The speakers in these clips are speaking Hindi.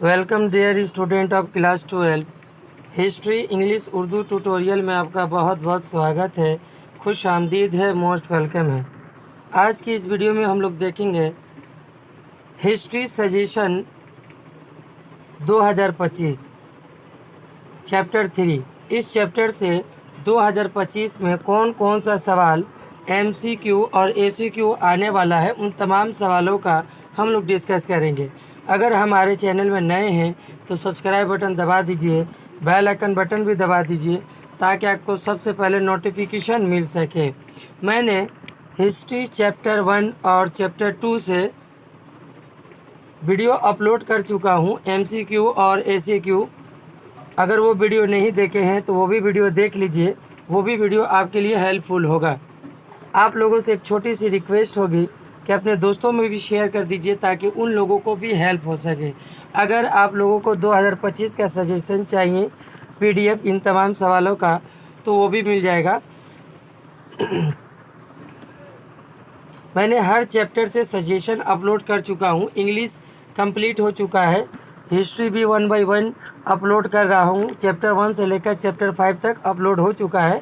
Welcome dear student of class 12। History English Urdu tutorial में आपका बहुत बहुत स्वागत है, खुश आमदीद है, मोस्ट वेलकम है। आज की इस वीडियो में हम लोग देखेंगे हिस्ट्री सजेशन 2025 चैप्टर 3। इस चैप्टर से 2025 में कौन कौन सा सवाल MCQ और ACQ आने वाला है, उन तमाम सवालों का हम लोग डिस्कस करेंगे। अगर हमारे चैनल में नए हैं तो सब्सक्राइब बटन दबा दीजिए, बेल आइकन बटन भी दबा दीजिए ताकि आपको सबसे पहले नोटिफिकेशन मिल सके। मैंने हिस्ट्री चैप्टर 1 और चैप्टर 2 से वीडियो अपलोड कर चुका हूं, MCQ और ACQ। अगर वो वीडियो नहीं देखे हैं तो वो भी वीडियो देख लीजिए, वो भी वीडियो आपके लिए हेल्पफुल होगा। आप लोगों से एक छोटी सी रिक्वेस्ट होगी कि अपने दोस्तों में भी शेयर कर दीजिए ताकि उन लोगों को भी हेल्प हो सके। अगर आप लोगों को 2025 का सजेशन चाहिए PDF इन तमाम सवालों का, तो वो भी मिल जाएगा। मैंने हर चैप्टर से सजेशन अपलोड कर चुका हूँ। इंग्लिश कंप्लीट हो चुका है, हिस्ट्री भी 1 बाय 1 अपलोड कर रहा हूँ। चैप्टर 1 से लेकर चैप्टर 5 तक अपलोड हो चुका है।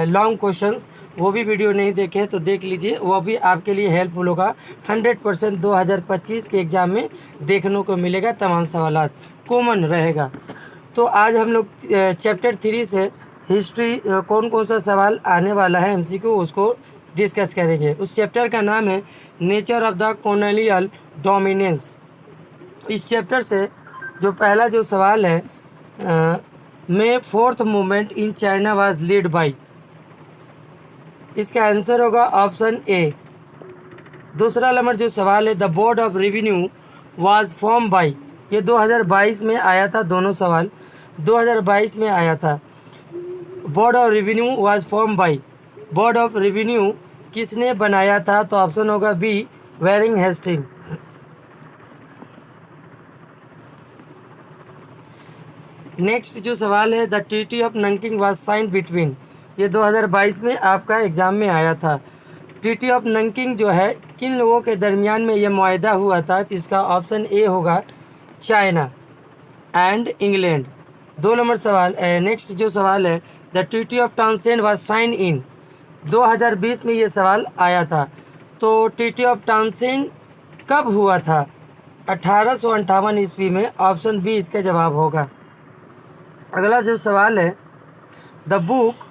लॉन्ग क्वेश्चंस वो भी वीडियो नहीं देखे तो देख लीजिए, वो भी आपके लिए हेल्पफुल होगा। 100% 2025 के एग्ज़ाम में देखने को मिलेगा, तमाम सवालात कॉमन रहेगा। तो आज हम लोग चैप्टर 3 से हिस्ट्री कौन कौन सा सवाल आने वाला है MCQ, उसको डिस्कस करेंगे। उस चैप्टर का नाम है nature of the colonial dominance. इस चैप्टर से जो पहला जो सवाल है, मे 4th movement in China was lead by, इसका आंसर होगा ऑप्शन ए। दूसरा नंबर जो सवाल है, the board of revenue was form by, ये 2022 में आया था। दोनों सवाल 2022 में आया था। Board of revenue was form by, board of revenue किसने बनाया था? तो ऑप्शन होगा बी, वेरिंग हेस्टिंग। नेक्स्ट जो सवाल है, the treaty of Nanking was signed between, ये 2022 में आपका एग्ज़ाम में आया था। ट्रीटी ऑफ नंकिंग जो है, किन लोगों के दरमियान में यह मुआहदा हुआ था? तो इसका ऑप्शन ए होगा, चाइना एंड इंग्लैंड। 2 नंबर सवाल, नेक्स्ट जो सवाल है, the treaty of Townsend was sign in, 2020 में ये सवाल आया था। तो ट्रीटी ऑफ टाउनसेंड कब हुआ था? 1858 ईस्वी में। ऑप्शन बी इसका जवाब होगा। अगला जो सवाल है, द बुक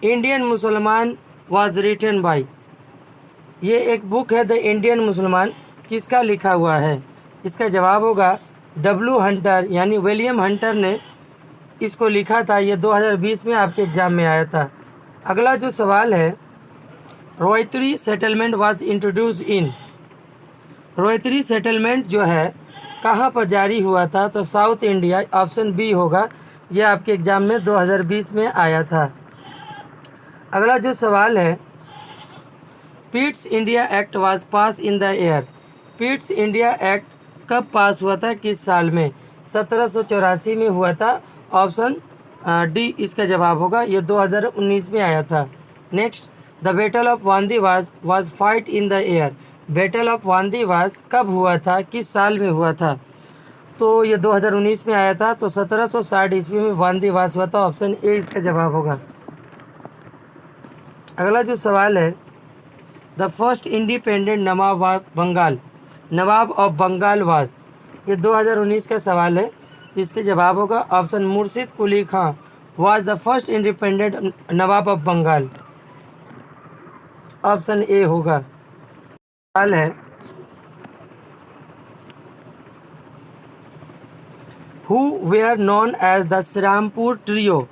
इंडियन मुसलमान वाज रिटन बाई, ये एक बुक है द इंडियन मुसलमान, किसका लिखा हुआ है? इसका जवाब होगा W हंटर, यानी विलियम हंटर ने इसको लिखा था। ये 2020 में आपके एग्ज़ाम में आया था। अगला जो सवाल है, ryotwari settlement was introduce in, ryotwari settlement जो है कहाँ पर जारी हुआ था? तो साउथ इंडिया। ऑप्शन बी होगा, यह आपके एग्ज़ाम में 2020 में आया था। अगला जो सवाल है, Pitt's India act was pass in the year, Pitt's India act कब पास हुआ था, किस साल में? 1784 में हुआ था। ऑप्शन डी इसका जवाब होगा, ये 2019 में आया था। Next, the battle of Wandi was fight in the year, battle of Wandi was कब हुआ था, किस साल में हुआ था? तो ये 2019 में आया था। तो 1760 ईस्वी में वांदी वाज हुआ था। ऑप्शन ए इसका जवाब होगा। अगला जो सवाल है, the first independent nawab of Bengal, nawab of Bengal was, ये 2019 का सवाल है। तो इसके जवाब होगा option Murshid Quli Khan was the first independent nawab of Bengal. Option ए होगा। सवाल है, who were known as the Serampore trio,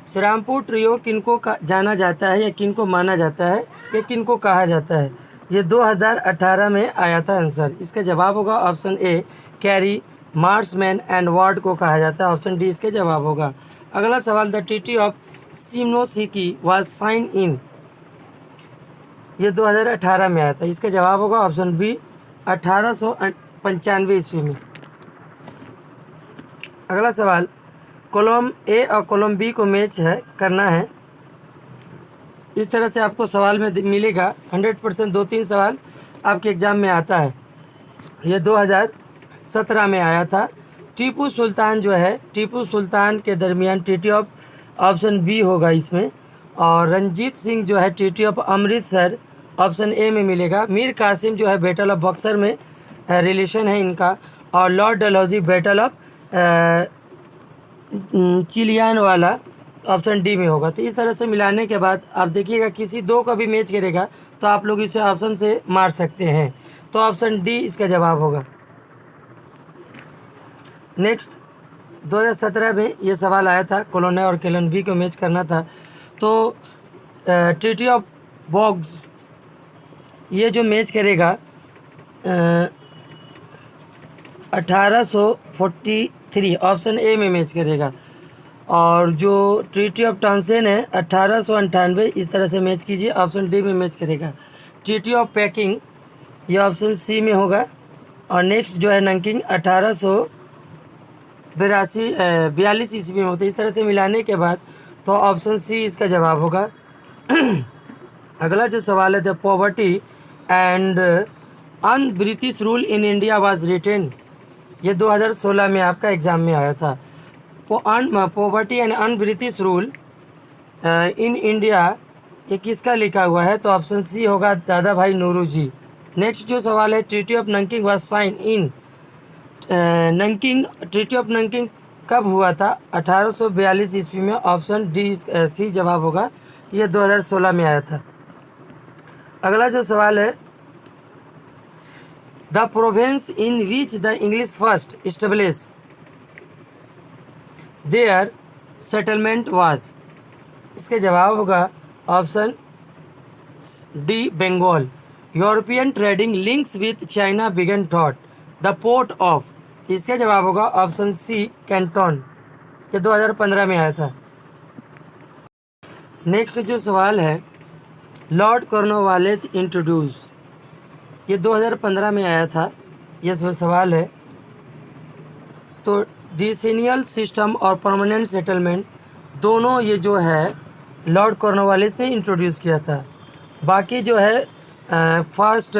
Serampore trio किनको जाना जाता है या किनको माना जाता है या किनको कहा जाता है? ये 2018 में आया था आंसर। इसका जवाब होगा option A, carry, मार्समैन and ward को कहा जाता है। ऑप्शन डी इसके जवाब होगा। अगला सवाल, the treaty of Shimonoseki was sign in, ये 2018 में आया था। इसका जवाब होगा ऑप्शन बी, 1895 ईस्वी में। अगला सवाल, कॉलम ए और कॉलम बी को मैच है करना है। इस तरह से आपको सवाल में मिलेगा। 100% 2-3 सवाल आपके एग्ज़ाम में आता है। ये 17 में आया था। टीपू सुल्तान जो है, टीपू सुल्तान के दरमियान ट्रीटी ऑफ, ऑप्शन बी होगा इसमें। और रंजीत सिंह जो है treaty of Amritsar, option A में मिलेगा। मीर कासिम जो है बैटल ऑफ बक्सर में रिलेशन है इनका। और Lord Dalhousie battle of Chillian वाला ऑप्शन डी में होगा। तो इस तरह से मिलाने के बाद आप देखिएगा किसी दो का भी मैच करेगा तो आप लोग इसे ऑप्शन से मार सकते हैं। तो ऑप्शन डी इसका जवाब होगा। नेक्स्ट 2017 में ये सवाल आया था, कोलोन और केलन बी को मैच करना था। तो ट्रीटी ऑफ बॉक्स ये जो मैच करेगा 1843 ऑप्शन ए में मैच करेगा। और जो ट्रीटी ऑफ टॉन्सेन है 1898, इस तरह से मैच कीजिए, ऑप्शन डी में मैच करेगा। ट्रीटी ऑफ पैकिंग ये ऑप्शन सी में होगा। और नेक्स्ट जो है नंकिंग 1842 ईस्वी में होता है। इस तरह से मिलाने के बाद तो ऑप्शन सी इसका जवाब होगा। अगला जो सवाल है, the poverty and un British rule in India was written, ये 2016 में आपका एग्जाम में आया था। Poverty and un British rule in India ये किसका लिखा हुआ है? तो ऑप्शन सी होगा, दादा भाई नौरोजी। नेक्स्ट जो सवाल है, treaty of Nanking was sign in Nanking, treaty of Nanking कब हुआ था? 1842 ईस्वी में, ऑप्शन डी सी जवाब होगा। ये 2016 में आया था। अगला जो सवाल है, the province in which the English first establish their settlement was, इसके जवाब होगा option D Bengal. European trading links with China began through the port of, इसका जवाब होगा ऑप्शन सी कैंटोन। ये 2015 में आया था। नेक्स्ट जो सवाल है, लॉर्ड कॉर्नवालिस इंट्रोड्यूस, ये 2015 में आया था। ये सवाल है। तो डिसेनियल सिस्टम और परमानेंट सेटलमेंट दोनों ये जो है लॉर्ड कॉर्नवालिस ने इंट्रोड्यूस किया था। बाकी जो है फर्स्ट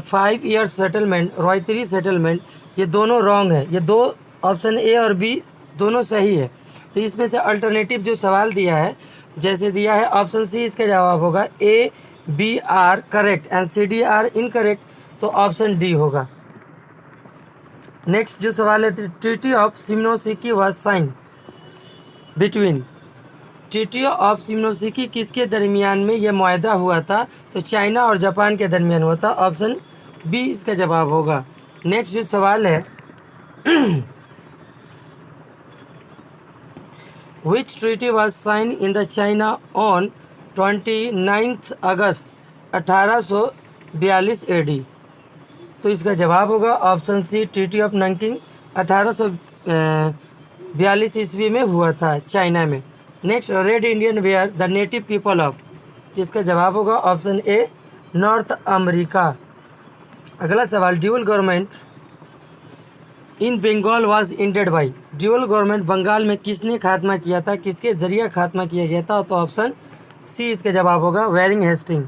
5 ईयर सेटलमेंट, रॉयतरी सेटलमेंट, ये दोनों रॉन्ग है। ये दो ऑप्शन ए और बी दोनों सही है। तो इसमें से अल्टरनेटिव जो सवाल दिया है, जैसे दिया है ऑप्शन सी इसका जवाब होगा। A B are correct and C D are incorrect, तो ऑप्शन डी होगा। नेक्स्ट जो सवाल है, treaty of Shimonoseki was sign between, treaty of Shimonoseki किसके दरमियान में यह मुआहदा हुआ था? तो चाइना और जापान के दरमियान हुआ था, ऑप्शन बी इसका जवाब होगा। नेक्स्ट जो सवाल है, which treaty was sign in the China on 29 August 1842 AD, तो इसका जवाब होगा option C treaty of Nanking 1842 ईस्वी में हुआ था चाइना में। Next, red Indian were the native people of, जिसका जवाब होगा ऑप्शन ए नॉर्थ अमेरिका। अगला सवाल, dual government in Bengal was ended by, dual government Bengal में किसने खात्मा किया था, किसके जरिए खात्मा किया गया था? तो ऑप्शन सी इसका जवाब होगा, वेरिंग हेस्टिंग।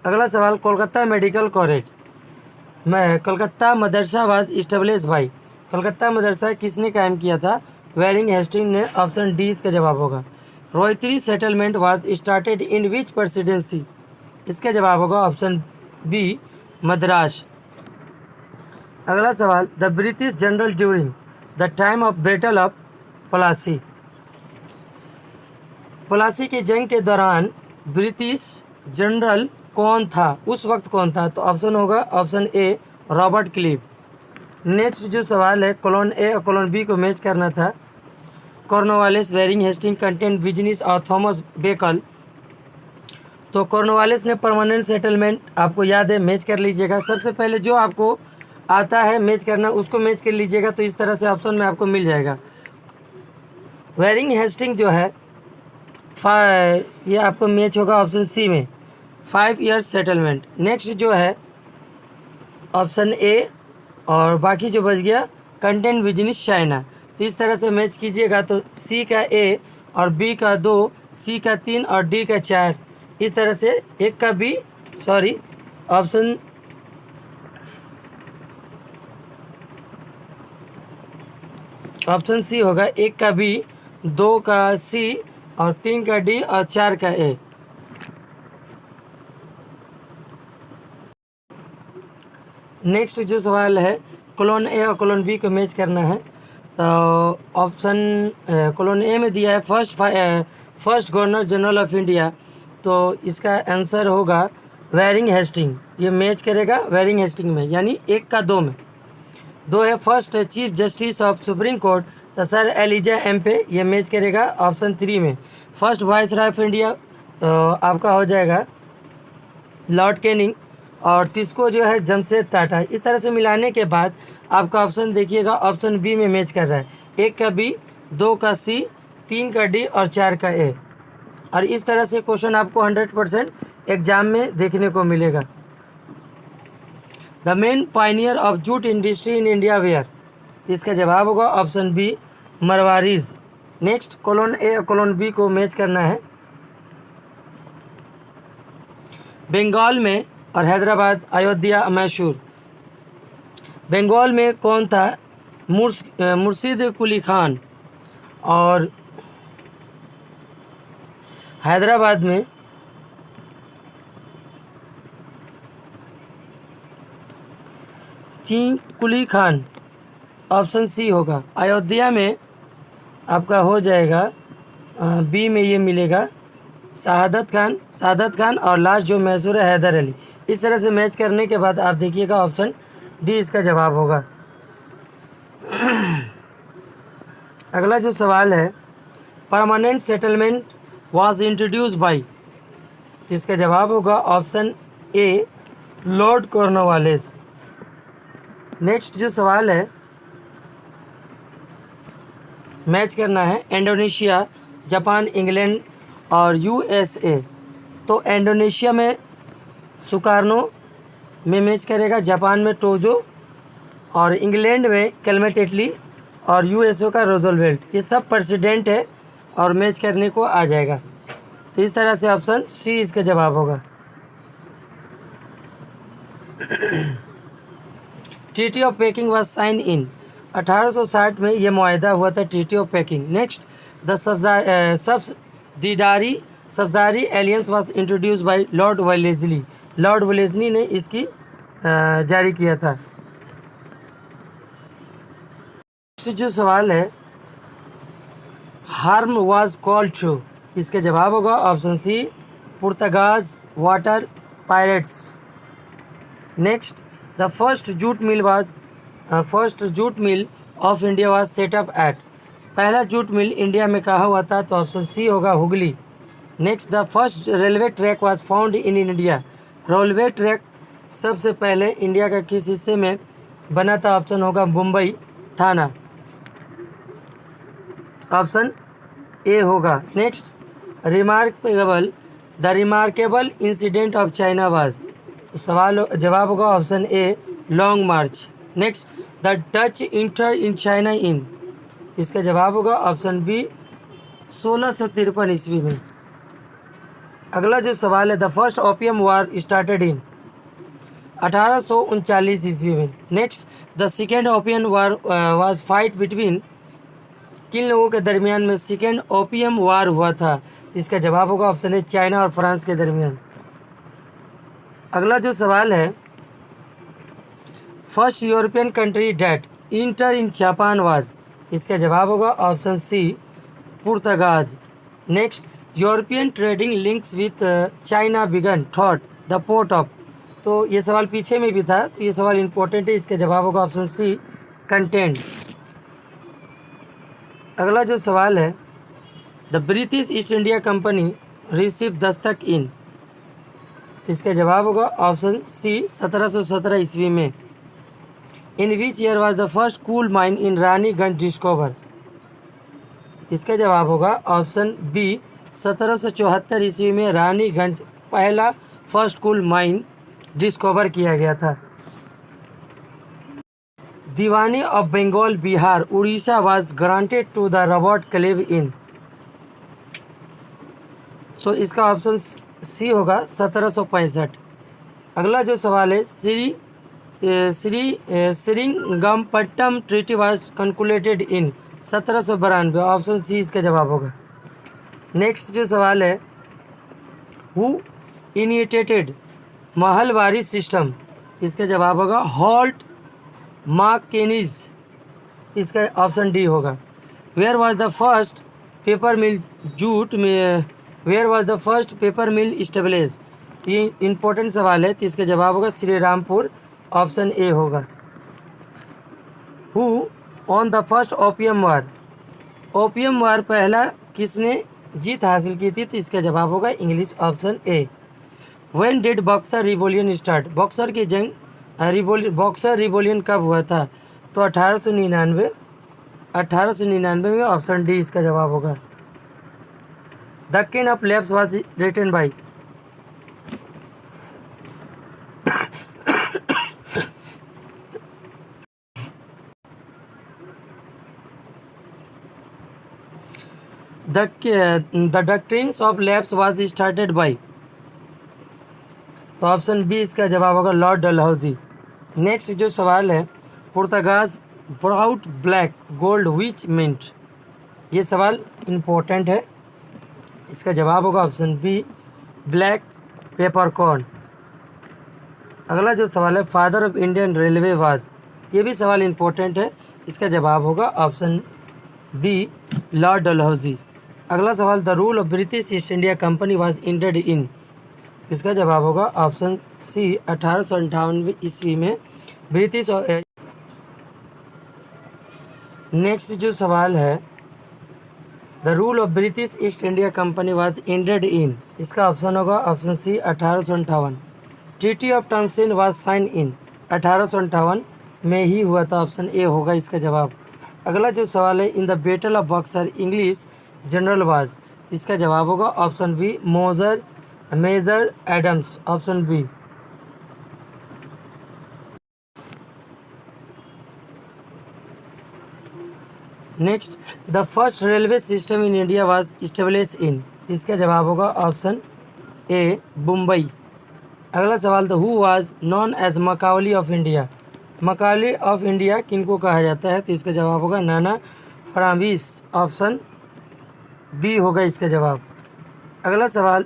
अगला सवाल, कोलकाता मेडिकल कॉलेज में Calcutta madrasa was establish by, Calcutta madrasa किसने कायम किया था? वेरिंग हेस्टिंग ने, ऑप्शन डी इसका जवाब होगा। Ryotwari settlement was started in which presidency, इसका जवाब होगा ऑप्शन बी मद्रास। अगला सवाल, the British general during the time of battle of Plassey, Plassey की जंग के दौरान ब्रिटिश जनरल कौन था, उस वक्त कौन था? तो ऑप्शन होगा ऑप्शन ए रॉबर्ट क्लीव। नेक्स्ट जो सवाल है, कॉलोन ए और कॉलोन बी को मैच करना था। कॉर्नवालिस, वेरिंग हेस्टिंग, कंटेंट बिजनेस और थॉमस बेकल। तो कॉर्नवालिस ने परमानेंट सेटलमेंट, आपको याद है, मैच कर लीजिएगा। सबसे पहले जो आपको आता है मैच करना उसको मैच कर लीजिएगा, तो इस तरह से ऑप्शन में आपको मिल जाएगा। वेरिंग हेस्टिंग जो है ये आपको मैच होगा ऑप्शन सी में, 5 ईयर सेटलमेंट। नेक्स्ट जो है ऑप्शन ए, और बाकी जो बच गया कंटेंट बिजनेस चाइना। तो इस तरह से मैच कीजिएगा, तो सी का ए और बी का 2, सी का 3 और डी का 4, इस तरह से एक का B, sorry option option C होगा 1 का बी, 2 का सी और 3 का डी और 4 का ए। नेक्स्ट जो सवाल है कॉलोन ए और कॉलोन बी को मैच करना है। तो ऑप्शन कॉलोन ए में दिया है first governor general of India, तो इसका आंसर होगा वेरिंग हेस्टिंग। ये मैच करेगा वेरिंग हेस्टिंग में, यानी 1 का 2 में। 2 है first chief justice of supreme court, तो सर एलिजा एम्पे, ये मैच करेगा ऑप्शन 3 में। First vice Roy of India, तो आपका हो जाएगा लॉर्ड कैनिंग। और टिस्को जो है जमशेद टाटा। इस तरह से मिलाने के बाद आपका ऑप्शन देखिएगा ऑप्शन बी में मैच कर रहा है। 1 का बी, 2 का सी, 3 का डी और 4 का ए। और इस तरह से क्वेश्चन आपको 100% एग्जाम में देखने को मिलेगा। The main pioneer of jute industry in India were, इसका जवाब होगा option B Marwaris. Next colon A और कॉलोन बी को मैच करना है। बंगाल में और हैदराबाद, अयोध्या, मैसूर। बंगाल में कौन था? मुर्शिद कुली खान। और हैदराबाद में कुली खान, ऑप्शन सी होगा। अयोध्या में आपका हो जाएगा बी में ये मिलेगा सादत खान और लास्ट जो मैसूर है हैदर अली। इस तरह से मैच करने के बाद आप देखिएगा ऑप्शन डी इसका जवाब होगा। अगला जो सवाल है permanent settlement was introduce bye, तो इसका जवाब होगा ऑप्शन ए लॉर्ड कॉर्नवालिस। नेक्स्ट जो सवाल है मैच करना है इंडोनेशिया, जापान, इंग्लैंड और यूएसए। तो इंडोनेशिया में सुकार्नो में मैच करेगा, जापान में टोजो और इंग्लैंड में कैलमेटेटली और यूएसए का रोजवेल्ट। ये सब प्रेसिडेंट है और मैच करने को आ जाएगा। तो इस तरह से ऑप्शन सी इसका जवाब होगा। Treaty of Peking was sign in 1860 में ये मुआहदा हुआ था, treaty of Peking. Next the subsidiary alliance was introduce by Lord Wellesley. Lord Wellesley ने इसकी जारी किया था। जो सवाल है हार्म वाज कॉल्ड टू, इसका जवाब होगा option C Portuguese water pirates. Next the first jute mill of India was set up at, पहला जूट मिल इंडिया में कहा हुआ था? तो ऑप्शन सी होगा Hooghly. Next the first railway track was found in India, railway track सबसे पहले इंडिया का किस हिस्से में बना था? ऑप्शन होगा मुंबई थाना, ऑप्शन ए होगा। Next the remarkable incident of China was, सवाल जवाब होगा option a long March. Next the Dutch inter in China in, इसका जवाब होगा ऑप्शन बी 1653 ईस्वी में। अगला जो सवाल है the first opium war started in 1839 ईस्वी में। Next the second opium war was fight between, किन लोगों के दरमियान में सेकेंड ओपियम वार हुआ था? इसका जवाब होगा ऑप्शन ए चाइना और फ्रांस के दरमियान। अगला जो सवाल है first European country that enter in Japan was, इसका जवाब होगा option C Portuguese. Next European trading links with China began through the port of, तो ये सवाल पीछे में भी था, तो ये सवाल इंपॉर्टेंट है, इसका जवाब होगा ऑप्शन सी कंटेंट। अगला जो सवाल है the British East India company receive Dastak इन, तो इसका जवाब होगा ऑप्शन सी 1717 ईस्वी में। In which year was the first coal mine in Raniganj discover, इसका जवाब होगा ऑप्शन बी 1774 ईस्वी में रानीगंज पहला फर्स्ट कोल माइन डिस्कवर किया गया था। Diwani of Bengal Bihar Orissa was granted to the Robert Clive in, तो इसका ऑप्शन सी होगा 1765। अगला जो सवाल है Srirangapatnam treaty was concluded in 1792, option C इसका जवाब होगा। नेक्स्ट जो सवाल है, हु इनिशिएटेड महलवारी सिस्टम, इसका जवाब होगा हॉल्ट मार्केनिज, इसका ऑप्शन डी होगा। Where was the first paper mill jute में, where was the first paper mill establish, ये इंपॉर्टेंट सवाल है, तो इसका जवाब होगा श्री रामपुर, ऑप्शन ए होगा। Who won the first opium war, opium war पहला किसने जीत हासिल की थी, तो इसका जवाब होगा English, option A. When did boxer revolution start, boxer की जंग बॉक्सर रिवॉल्यूशन कब हुआ था, तो 1899 में, ऑप्शन डी इसका जवाब होगा। The king of lapse was written by, the doctrines of lapse was started by, तो ऑप्शन बी इसका जवाब होगा लॉर्ड डलहौजी। नेक्स्ट जो सवाल है, Portuguese brought black gold which mint, ये सवाल इम्पोर्टेंट है, इसका जवाब होगा ऑप्शन बी ब्लैक पेपरकॉर्न। अगला जो सवाल है, father of Indian railway was, ये भी सवाल इम्पोर्टेंट है, इसका जवाब होगा ऑप्शन बी लॉर्ड डलहौजी। अगला सवाल, the rule of British East India company was ended in, इसका जवाब होगा ऑप्शन सी 1858 ईस्वी में ब्रिटिश। नेक्स्ट जो सवाल है, the rule of British East India company was ended in, इसका ऑप्शन होगा option C 1858। Treaty of Tientsin was sign in, 1858 में ही हुआ था, ऑप्शन ए होगा इसका जवाब। अगला जो सवाल है, in the battle of Buxar English general was, इसका जवाब होगा option B Major Adams, option B. Next, the first railway system in India was establish in, इसका जवाब होगा ऑप्शन ए मुंबई। अगला सवाल, the who was known as Machiavelli of India, Machiavelli of India किनको कहा जाता है, तो इसका जवाब होगा नाना फडणवीस, ऑप्शन बी होगा इसका जवाब। अगला सवाल,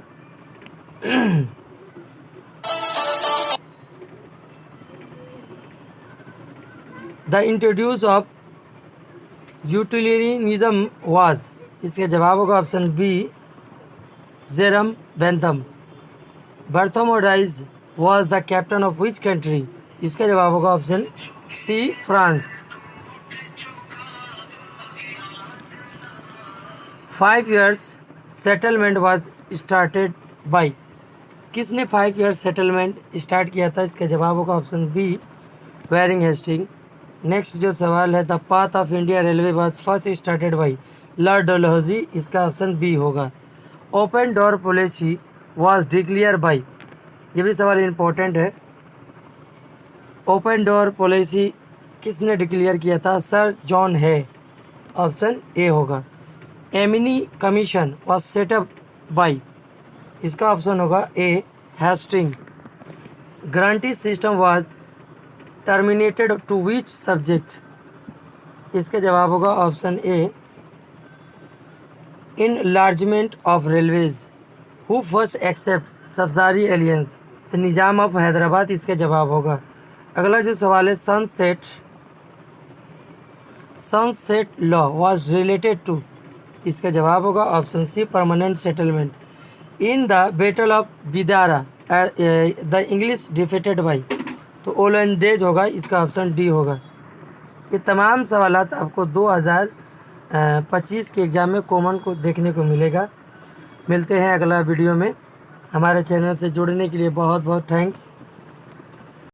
the introduce of utilitarianism was, इसका जवाब होगा option B Jeremy Bentham. Bartholomew was the captain of which country, इसका जवाब होगा option C France. 5 years settlement was started by, किसने 5 years सेटलमेंट स्टार्ट किया था, इसका जवाब होगा option B Warren Hastings. Next जो सवाल है, the path of India railway was first started by Lord Dalhousie, इसका ऑप्शन बी होगा। Open door policy was declare by, ये भी सवाल इम्पोर्टेंट है, ओपन डोर पॉलिसी किसने डिक्लेयर किया था, सर जॉन है, ऑप्शन ए होगा। Amini commission was set up by, इसका ऑप्शन होगा A Hastings. Guarantee system was terminated to which subject, इसका जवाब होगा option A enlargement of railways. Who first accept subsidiary alliances, Nizam of Hyderabad, इसका जवाब होगा। अगला जो सवाल है, sunset law was related to, इसका जवाब होगा option C permanent settlement. In the battle of Bidara the English defeated by, तो ओलंदेज होगा, इसका ऑप्शन डी होगा। ये तमाम सवालात आपको 2025 के एग्ज़ाम में कॉमन को देखने को मिलेगा। मिलते हैं अगला वीडियो में। हमारे चैनल से जुड़ने के लिए बहुत बहुत थैंक्स।